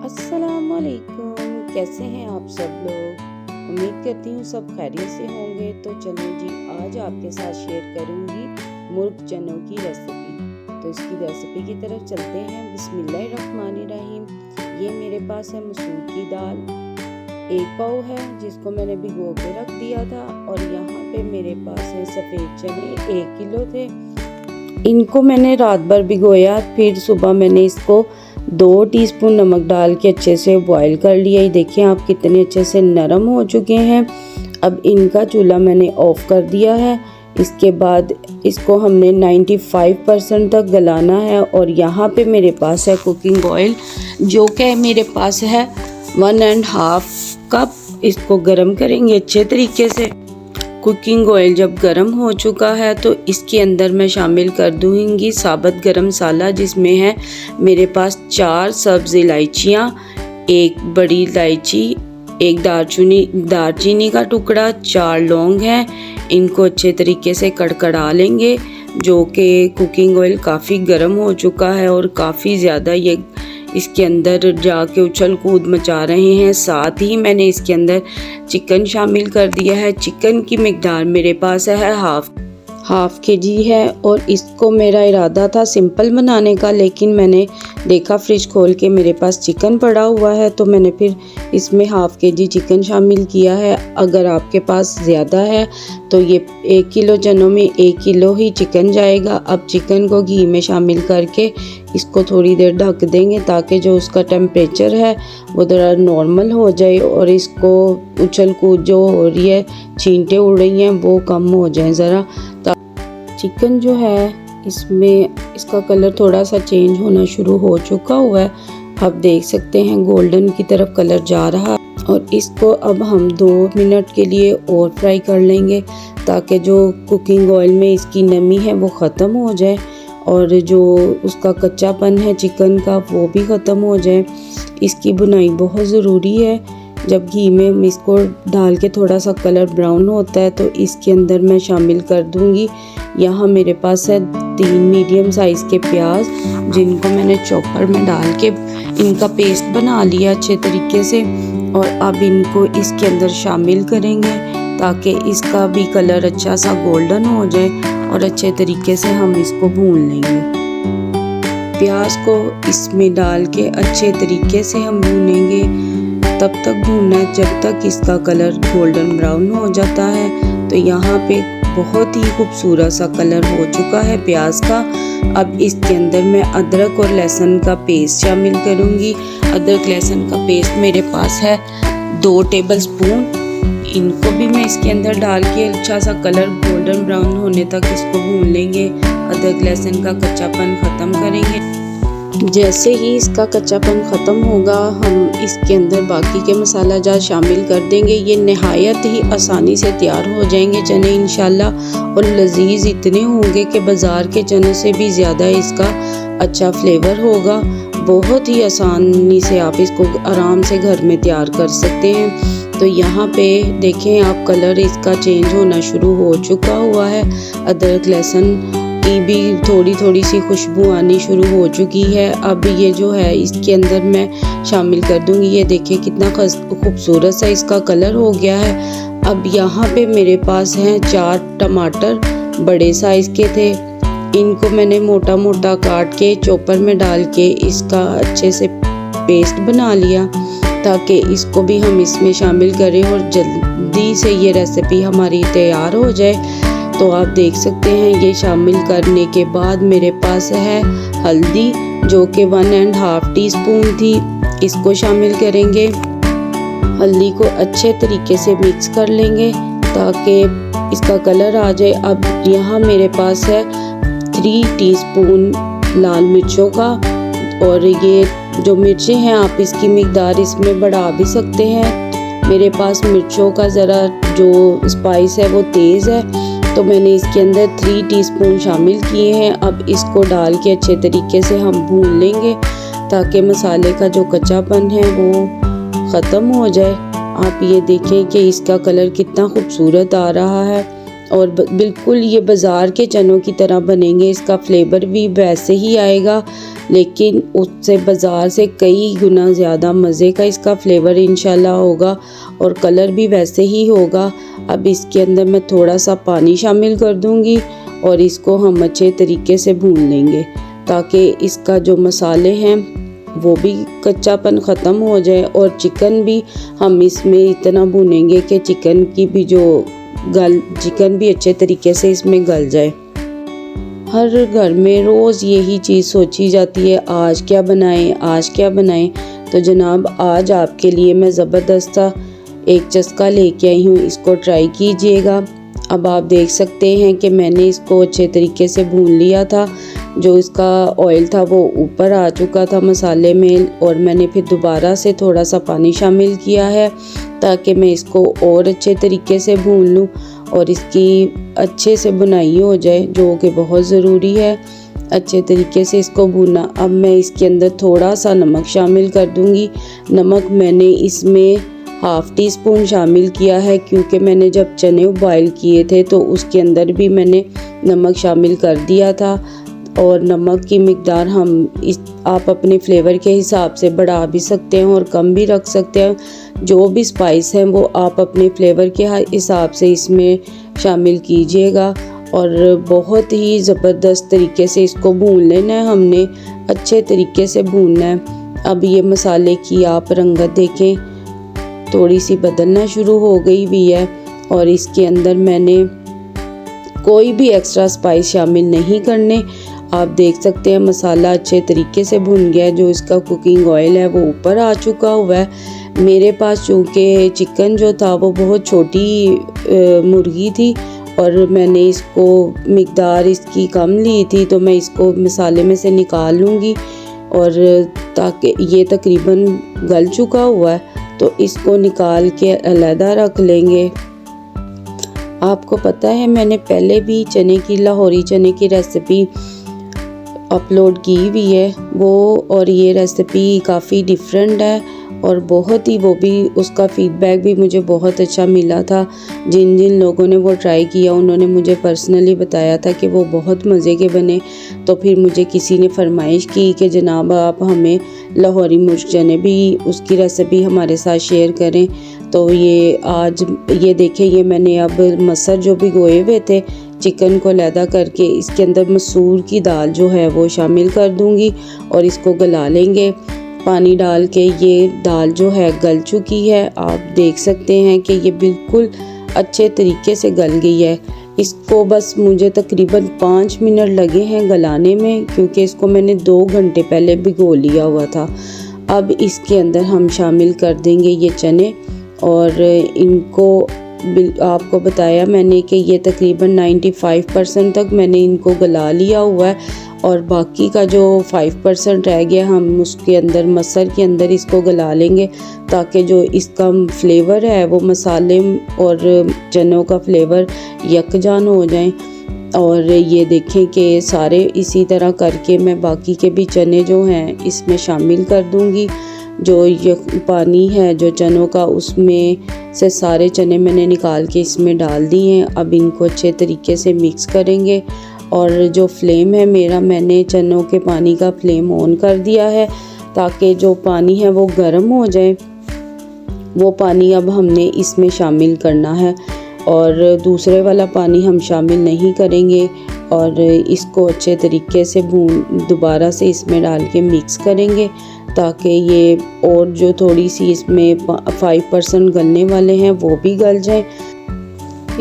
अस्सलामुअलैकुम, कैसे हैं आप सब लोग। उम्मीद करती हूँ सब खैरियत से होंगे। तो चलो जी, आज आपके साथ शेयर करूँगी मुर्ग चनों की रेसिपी। तो इसकी रेसिपी की तरफ चलते हैं। बिस्मिल्लाहिर्रहमानिर्रहीम। ये मेरे पास है मसूर की दाल, 1 पाव है जिसको मैंने भिगो के रख दिया था। और यहाँ पे मेरे पास है सफ़ेद चने, 1 किलो थे। इनको मैंने रात भर भिगोया, फिर सुबह मैंने इसको 2 टीस्पून नमक डाल के अच्छे से बॉईल कर लिया। ये देखिए आप कितने अच्छे से नरम हो चुके हैं। अब इनका चूल्हा मैंने ऑफ कर दिया है। इसके बाद इसको हमने 95% तक गलाना है। और यहाँ पे मेरे पास है कुकिंग ऑयल, जो कि मेरे पास है 1.5 कप। इसको गर्म करेंगे अच्छे तरीके से। कुकिंग ऑयल जब गर्म हो चुका है तो इसके अंदर मैं शामिल कर दूंगी साबुत गरम मसाला, जिसमें है मेरे पास 4 सब्ज़ इलायचियाँ, 1 बड़ी इलायची, 1 दालचीनी का टुकड़ा, 4 लौंग हैं। इनको अच्छे तरीके से कड़कड़ा लेंगे, जो कि कुकिंग ऑयल काफ़ी गर्म हो चुका है और काफ़ी ज़्यादा ये इसके अंदर जाके उछल कूद मचा रहे हैं। साथ ही मैंने इसके अंदर चिकन शामिल कर दिया है। चिकन की मिकदार मेरे पास है हाफ kg है। और इसको मेरा इरादा था सिंपल बनाने का, लेकिन मैंने देखा फ्रिज खोल के मेरे पास चिकन पड़ा हुआ है, तो मैंने फिर इसमें हाफ kg चिकन शामिल किया है। अगर आपके पास ज़्यादा है तो ये 1 किलो चनों में 1 किलो ही चिकन जाएगा। अब चिकन को घी में शामिल करके इसको थोड़ी देर ढक देंगे, ताकि जो उसका टेम्परेचर है वो थोड़ा नॉर्मल हो जाए और इसको उछल कूद जो हो रही है, छींटे उड़ रही हैं, वो कम हो जाए ज़रा। चिकन जो है इसमें इसका कलर थोड़ा सा चेंज होना शुरू हो चुका हुआ है। आप देख सकते हैं गोल्डन की तरफ कलर जा रहा है। और इसको अब हम 2 मिनट के लिए और फ्राई कर लेंगे, ताकि जो कुकिंग ऑयल में इसकी नमी है वो ख़त्म हो जाए और जो उसका कच्चापन है चिकन का वो भी ख़त्म हो जाए। इसकी भुनाई बहुत ज़रूरी है। जब घी में हम इसको डाल के थोड़ा सा कलर ब्राउन होता है तो इसके अंदर मैं शामिल कर दूंगी। यहाँ मेरे पास है 3 मीडियम साइज़ के प्याज, जिनको मैंने चॉपर में डाल के इनका पेस्ट बना लिया अच्छे तरीके से। और अब इनको इसके अंदर शामिल करेंगे, ताकि इसका भी कलर अच्छा सा गोल्डन हो जाए और अच्छे तरीके से हम इसको भून लेंगे। प्याज को इसमें डाल के अच्छे तरीके से हम भूनेंगे। तब तक भूनना है जब तक इसका कलर गोल्डन ब्राउन हो जाता है। तो यहाँ पे बहुत ही खूबसूरत सा कलर हो चुका है प्याज का। अब इसके अंदर मैं अदरक और लहसुन का पेस्ट शामिल करूँगी। अदरक लहसुन का पेस्ट मेरे पास है 2 टेबलस्पून। इनको भी मैं इसके अंदर डाल के अच्छा सा कलर गोल्डन ब्राउन होने तक इसको भून लेंगे। अदरक लहसुन का कच्चापन ख़त्म करेंगे। जैसे ही इसका कच्चापन ख़त्म होगा, हम इसके अंदर बाकी के मसाला जात शामिल कर देंगे। ये नहायत ही आसानी से तैयार हो जाएंगे चने इंशाल्लाह, और लजीज इतने होंगे कि बाज़ार के चने से भी ज़्यादा इसका अच्छा फ्लेवर होगा। बहुत ही आसानी से आप इसको आराम से घर में तैयार कर सकते हैं। तो यहाँ पे देखें आप, कलर इसका चेंज होना शुरू हो चुका हुआ है। अदरक लहसुन की भी थोड़ी सी खुशबू आनी शुरू हो चुकी है। अब ये जो है इसके अंदर मैं शामिल कर दूंगी। ये देखिए कितना खूबसूरत सा इसका कलर हो गया है। अब यहाँ पे मेरे पास हैं 4 टमाटर, बड़े साइज़ के थे। इनको मैंने मोटा मोटा काट के चॉपर में डाल के इसका अच्छे से पेस्ट बना लिया, ताकि इसको भी हम इसमें शामिल करें और जल्दी से ये रेसिपी हमारी तैयार हो जाए। तो आप देख सकते हैं ये शामिल करने के बाद मेरे पास है हल्दी, जो कि 1.5 टीस्पून थी। इसको शामिल करेंगे। हल्दी को अच्छे तरीके से मिक्स कर लेंगे ताकि इसका कलर आ जाए। अब यहाँ मेरे पास है 3 टीस्पून लाल मिर्चों का। और ये जो मिर्चें हैं आप इसकी मिकदार इसमें बढ़ा भी सकते हैं। मेरे पास मिर्चों का ज़रा जो स्पाइस है वो तेज़ है, तो मैंने इसके अंदर 3 टीस्पून शामिल किए हैं। अब इसको डाल के अच्छे तरीके से हम भून लेंगे, ताकि मसाले का जो कच्चापन है वो ख़त्म हो जाए। आप ये देखें कि इसका कलर कितना खूबसूरत आ रहा है और बिल्कुल ये बाज़ार के चनों की तरह बनेंगे। इसका फ्लेवर भी वैसे ही आएगा लेकिन उससे बाज़ार से कई गुना ज़्यादा मज़े का इसका फ्लेवर इंशाल्लाह होगा और कलर भी वैसे ही होगा। अब इसके अंदर मैं थोड़ा सा पानी शामिल कर दूंगी और इसको हम अच्छे तरीके से भून लेंगे ताकि इसका जो मसाले हैं वो भी कच्चापन ख़त्म हो जाए और चिकन भी हम इसमें इतना भूनेंगे कि चिकन भी अच्छे तरीके से इसमें गल जाए। हर घर में रोज़ यही चीज़ सोची जाती है, आज क्या बनाएं। तो जनाब आज आपके लिए मैं ज़बरदस्त एक चस्का लेके आई हूँ, इसको ट्राई कीजिएगा। अब आप देख सकते हैं कि मैंने इसको अच्छे तरीके से भून लिया था, जो इसका ऑयल था वो ऊपर आ चुका था मसाले में और मैंने फिर दोबारा से थोड़ा सा पानी शामिल किया है ताकि मैं इसको और अच्छे तरीके से भून लूँ और इसकी अच्छे से बुनाई हो जाए, जो कि बहुत ज़रूरी है अच्छे तरीके से इसको भूनना। अब मैं इसके अंदर थोड़ा सा नमक शामिल कर दूँगी। नमक मैंने इसमें हाफ़ टी स्पून शामिल किया है क्योंकि मैंने जब चने बॉयल किए थे तो उसके अंदर भी मैंने नमक शामिल कर दिया था और नमक की मिकदार आप अपने फ्लेवर के हिसाब से बढ़ा भी सकते हैं और कम भी रख सकते हैं। जो भी स्पाइस हैं वो आप अपने फ्लेवर के हिसाब से इसमें शामिल कीजिएगा और बहुत ही ज़बरदस्त तरीके से इसको भून लेना है, हमने अच्छे तरीके से भूनना है। अब ये मसाले की आप रंगत देखें, थोड़ी सी बदलना शुरू हो गई भी है और इसके अंदर मैंने कोई भी एक्स्ट्रा स्पाइस शामिल नहीं करने। आप देख सकते हैं मसाला अच्छे तरीके से भुन गया है, जो इसका कुकिंग ऑयल है वो ऊपर आ चुका हुआ है। मेरे पास चूँकि चिकन जो था वो बहुत छोटी मुर्गी थी और मैंने इसको मिकदार इसकी कम ली थी, तो मैं इसको मसाले में से निकाल लूँगी और ताकि ये तकरीबन गल चुका हुआ है तो इसको निकाल के अलहदा रख लेंगे। आपको पता है मैंने पहले भी लाहौरी चने की रेसिपी अपलोड की हुई है वो, और ये रेसिपी काफ़ी डिफरेंट है और बहुत ही वो भी उसका फ़ीडबैक भी मुझे बहुत अच्छा मिला था। जिन जिन लोगों ने वो ट्राई किया उन्होंने मुझे पर्सनली बताया था कि वो बहुत मज़े के बने। तो फिर मुझे किसी ने फरमाइश की कि जनाब आप हमें लाहौरी मुर्ग चने भी उसकी रेसिपी हमारे साथ शेयर करें। तो ये आज ये देखें, ये मैंने अब मसर जो भिगोए हुए थे चिकन को अलहदा करके इसके अंदर मसूर की दाल जो है वो शामिल कर दूंगी और इसको गला लेंगे पानी डाल के। ये दाल जो है गल चुकी है, आप देख सकते हैं कि ये बिल्कुल अच्छे तरीके से गल गई है। इसको बस मुझे तकरीबन 5 मिनट लगे हैं गलाने में क्योंकि इसको मैंने 2 घंटे पहले भिगो लिया हुआ था। अब इसके अंदर हम शामिल कर देंगे ये चने और इनको आपको बताया मैंने कि ये तकरीबन 95% तक मैंने इनको गला लिया हुआ है और बाकी का जो 5% रह गया हम उसके अंदर मसर के अंदर इसको गला लेंगे ताकि जो इसका फ्लेवर है वो मसाले और चनों का फ्लेवर यकजान हो जाए। और ये देखें कि सारे इसी तरह करके मैं बाकी के भी चने जो हैं इसमें शामिल कर दूंगी। जो ये पानी है जो चनों का उसमें से सारे चने मैंने निकाल के इसमें डाल दिए हैं। अब इनको अच्छे तरीके से मिक्स करेंगे और जो फ्लेम है मेरा, मैंने चनों के पानी का फ्लेम ऑन कर दिया है ताकि जो पानी है वो गर्म हो जाए। वो पानी अब हमने इसमें शामिल करना है और दूसरे वाला पानी हम शामिल नहीं करेंगे और इसको अच्छे तरीके से दोबारा से इसमें डाल के मिक्स करेंगे ताकि ये और जो थोड़ी सी इसमें 5% गलने वाले हैं वो भी गल जाए।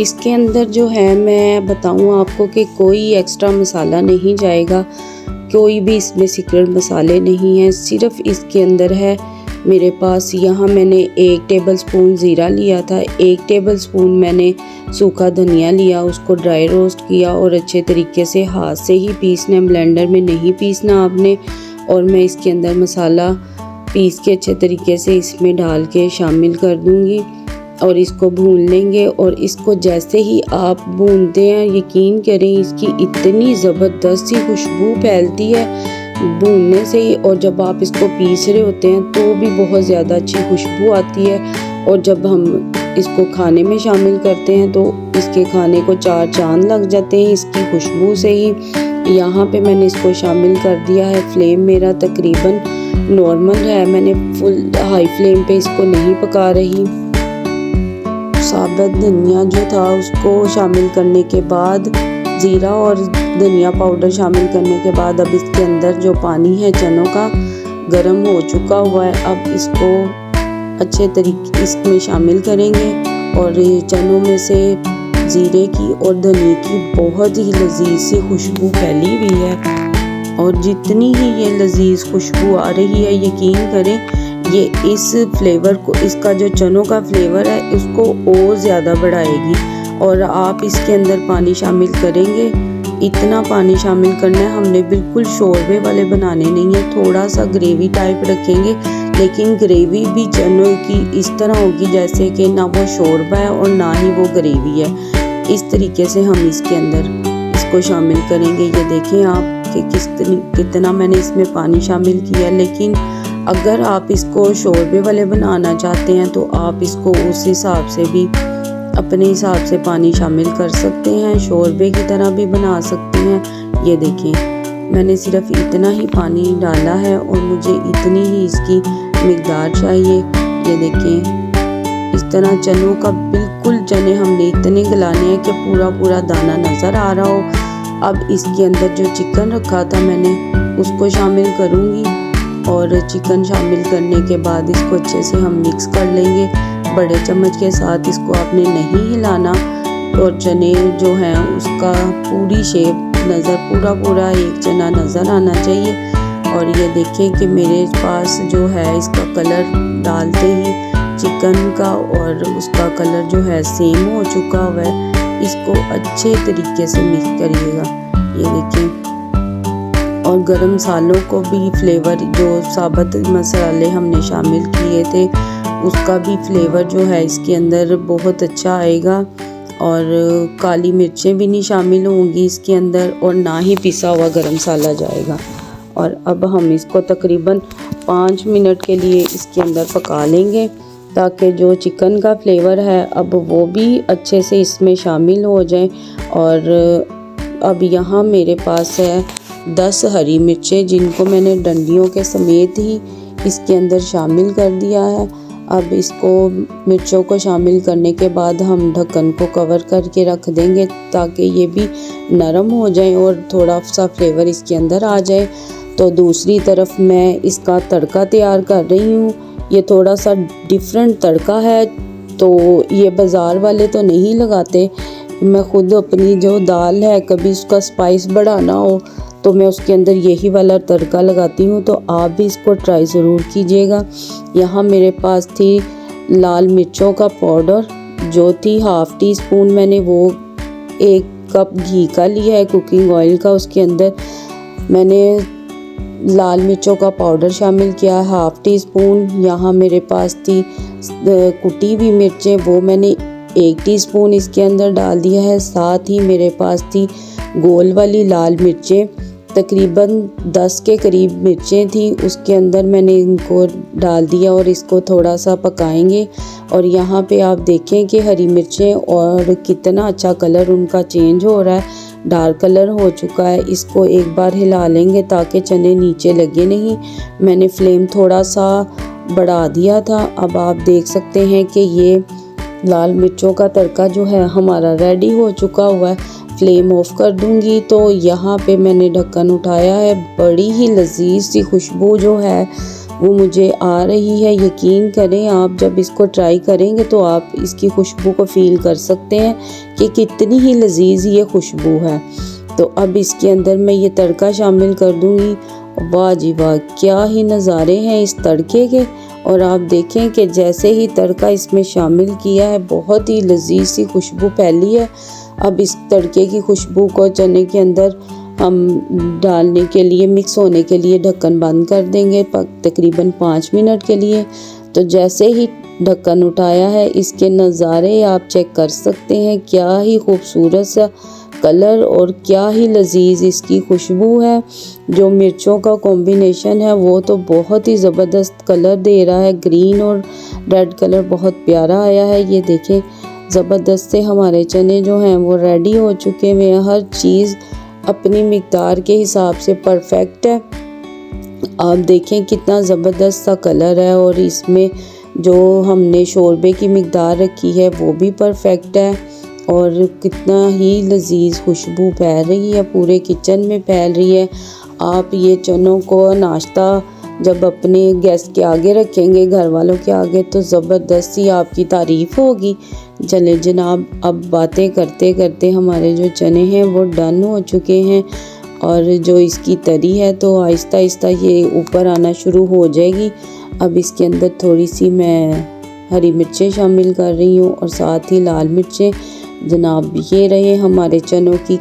इसके अंदर जो है मैं बताऊं आपको कि कोई एक्स्ट्रा मसाला नहीं जाएगा, कोई भी इसमें सीक्रेट मसाले नहीं हैं, सिर्फ इसके अंदर है मेरे पास यहाँ मैंने 1 टेबलस्पून ज़ीरा लिया था, 1 टेबलस्पून मैंने सूखा धनिया लिया, उसको ड्राई रोस्ट किया और अच्छे तरीके से हाथ से ही पीसना, ब्लेंडर में नहीं पीसना आपने। और मैं इसके अंदर मसाला पीस के अच्छे तरीके से इसमें डाल के शामिल कर दूंगी और इसको भून लेंगे। और इसको जैसे ही आप भूनते हैं यकीन करें इसकी इतनी ज़बरदस्त सी खुशबू फैलती है भूनने से ही, और जब आप इसको पीस रहे होते हैं तो भी बहुत ज़्यादा अच्छी खुशबू आती है। और जब हम इसको खाने में शामिल करते हैं तो इसके खाने को 4 चांद लग जाते हैं इसकी खुशबू से ही। यहाँ पे मैंने इसको शामिल कर दिया है। फ्लेम मेरा तकरीबन नॉर्मल है, मैंने फुल हाई फ्लेम पे इसको नहीं पका रही। साबुत धनिया जो था उसको शामिल करने के बाद, ज़ीरा और धनिया पाउडर शामिल करने के बाद अब इसके अंदर जो पानी है चनों का गर्म हो चुका हुआ है। अब इसको अच्छे तरीके इसमें शामिल करेंगे और चनों में से ज़ीरे की और धनिया की बहुत ही लजीज सी खुशबू फैली हुई है। और जितनी ही ये लजीज खुशबू आ रही है, यकीन करें ये इस फ्लेवर को, इसका जो चनों का फ्लेवर है उसको और ज़्यादा बढ़ाएगी। और आप इसके अंदर पानी शामिल करेंगे, इतना पानी शामिल करना है, हमने बिल्कुल शोरबे वाले बनाने नहीं है, थोड़ा सा ग्रेवी टाइप रखेंगे, लेकिन ग्रेवी भी चनों की इस तरह होगी जैसे कि ना वो शोरबा है और ना ही वो ग्रेवी है। इस तरीके से हम इसके अंदर इसको शामिल करेंगे। ये देखें आप कि कितना मैंने इसमें पानी शामिल किया। लेकिन अगर आप इसको शोरबे वाले बनाना चाहते हैं तो आप इसको उस हिसाब से भी अपने हिसाब से पानी शामिल कर सकते हैं, शोरबे की तरह भी बना सकते हैं। ये देखें मैंने सिर्फ इतना ही पानी डाला है और मुझे इतनी ही इसकी मिकदार चाहिए। ये देखें इस तरह चनों का बिल्कुल चने हमने इतने गलाने हैं कि पूरा पूरा दाना नज़र आ रहा हो। अब इसके अंदर जो चिकन रखा था मैंने उसको शामिल करूँगी और चिकन शामिल करने के बाद इसको अच्छे से हम मिक्स कर लेंगे। बड़े चम्मच के साथ इसको आपने नहीं हिलाना और चने जो हैं उसका पूरी शेप नज़र, पूरा एक चना नज़र आना चाहिए। और ये देखें कि मेरे पास जो है इसका कलर डालते ही चिकन का और उसका कलर जो है सेम हो चुका हुआ है। इसको अच्छे तरीके से मिक्स करिएगा। ये देखें और गरम मसालों को भी फ्लेवर, जो साबुत मसाले हमने शामिल किए थे उसका भी फ्लेवर जो है इसके अंदर बहुत अच्छा आएगा। और काली मिर्चें भी नहीं शामिल होंगी इसके अंदर और ना ही पिसा हुआ गरम मसाला जाएगा। और अब हम इसको तकरीबन 5 मिनट के लिए इसके अंदर पका लेंगे ताकि जो चिकन का फ्लेवर है अब वो भी अच्छे से इसमें शामिल हो जाए। और अब यहाँ मेरे पास है 10 हरी मिर्चें जिनको मैंने डंडियों के समेत ही इसके अंदर शामिल कर दिया है। अब इसको मिर्चों को शामिल करने के बाद हम ढक्कन को कवर करके रख देंगे ताकि ये भी नरम हो जाए और थोड़ा सा फ्लेवर इसके अंदर आ जाए। तो दूसरी तरफ मैं इसका तड़का तैयार कर रही हूँ। ये थोड़ा सा डिफरेंट तड़का है, तो ये बाज़ार वाले तो नहीं लगाते। मैं ख़ुद अपनी जो दाल है कभी उसका स्पाइस बढ़ाना हो तो मैं उसके अंदर यही वाला तड़का लगाती हूँ, तो आप भी इसको ट्राई ज़रूर कीजिएगा। यहाँ मेरे पास थी लाल मिर्चों का पाउडर जो थी ½ टी स्पून, मैंने वो 1 कप घी का लिया है कुकिंग ऑयल का, उसके अंदर मैंने लाल मिर्चों का पाउडर शामिल किया है ½ टी स्पून। यहाँ मेरे पास थी कुटी हुई मिर्चें, वो मैंने 1 टीस्पून इसके अंदर डाल दिया है। साथ ही मेरे पास थी गोल वाली लाल मिर्चें, तकरीबन 10 के करीब मिर्चें थी, उसके अंदर मैंने इनको डाल दिया और इसको थोड़ा सा पकाएंगे। और यहाँ पे आप देखें कि हरी मिर्चें और कितना अच्छा कलर उनका चेंज हो रहा है, डार्क कलर हो चुका है। इसको एक बार हिला लेंगे ताकि चने नीचे लगे नहीं। मैंने फ्लेम थोड़ा सा बढ़ा दिया था। अब आप देख सकते हैं कि ये लाल मिर्चों का तड़का जो है हमारा रेडी हो चुका हुआ है। फ्लेम ऑफ कर दूंगी तो यहाँ पे मैंने ढक्कन उठाया है। बड़ी ही लजीज सी खुशबू जो है वो मुझे आ रही है। यकीन करें आप जब इसको ट्राई करेंगे तो आप इसकी खुशबू को फील कर सकते हैं कि कितनी ही लजीज ये खुशबू है। तो अब इसके अंदर मैं ये तड़का शामिल कर दूंगी। वाह जी वाह, क्या ही नज़ारे हैं इस तड़के के। और आप देखें कि जैसे ही तड़का इसमें शामिल किया है बहुत ही लजीज सी खुशबू फैली है। अब इस तड़के की खुशबू को चने के अंदर हम डालने के लिए, मिक्स होने के लिए ढक्कन बंद कर देंगे तकरीबन 5 मिनट के लिए। तो जैसे ही ढक्कन उठाया है इसके नज़ारे आप चेक कर सकते हैं, क्या ही खूबसूरत सा कलर और क्या ही लजीज इसकी खुशबू है। जो मिर्चों का कॉम्बिनेशन है वो तो बहुत ही ज़बरदस्त कलर दे रहा है, ग्रीन और रेड कलर बहुत प्यारा आया है। ये देखें ज़बरदस्त से हमारे चने जो हैं वो रेडी हो चुके हैं। हर चीज़ अपनी मिक़दार के हिसाब से परफेक्ट है। आप देखें कितना ज़बरदस्त सा कलर है और इसमें जो हमने शोरबे की मिक़दार रखी है वो भी परफेक्ट है और कितना ही लजीज खुशबू फैल रही है, पूरे किचन में फैल रही है। आप ये चनों को नाश्ता जब अपने गेस्ट के आगे रखेंगे, घर वालों के आगे, तो ज़बरदस्त ही आपकी तारीफ़ होगी। चले जनाब, अब बातें करते करते हमारे जो चने हैं वो डन हो चुके हैं और जो इसकी तरी है तो आहिस्ता आहिस्ता ये ऊपर आना शुरू हो जाएगी। अब इसके अंदर थोड़ी सी मैं हरी मिर्चें शामिल कर रही हूँ और साथ ही लाल मिर्चें। जनाब, ये रहे हमारे चनों की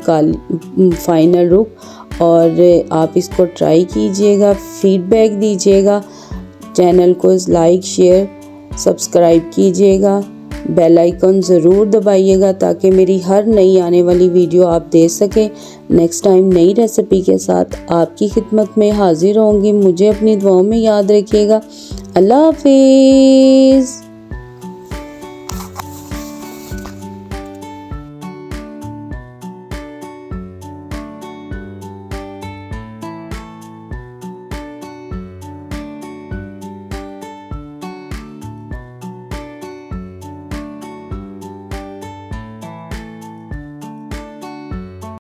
फाइनल लुक और आप इसको ट्राई कीजिएगा, फीडबैक दीजिएगा, चैनल को लाइक शेयर सब्सक्राइब कीजिएगा, बेल आइकन ज़रूर दबाइएगा ताकि मेरी हर नई आने वाली वीडियो आप देख सकें। नेक्स्ट टाइम नई रेसिपी के साथ आपकी खिदमत में हाजिर होंगी। मुझे अपनी दुआओं में याद रखिएगा। अल्लाह हाफिज़।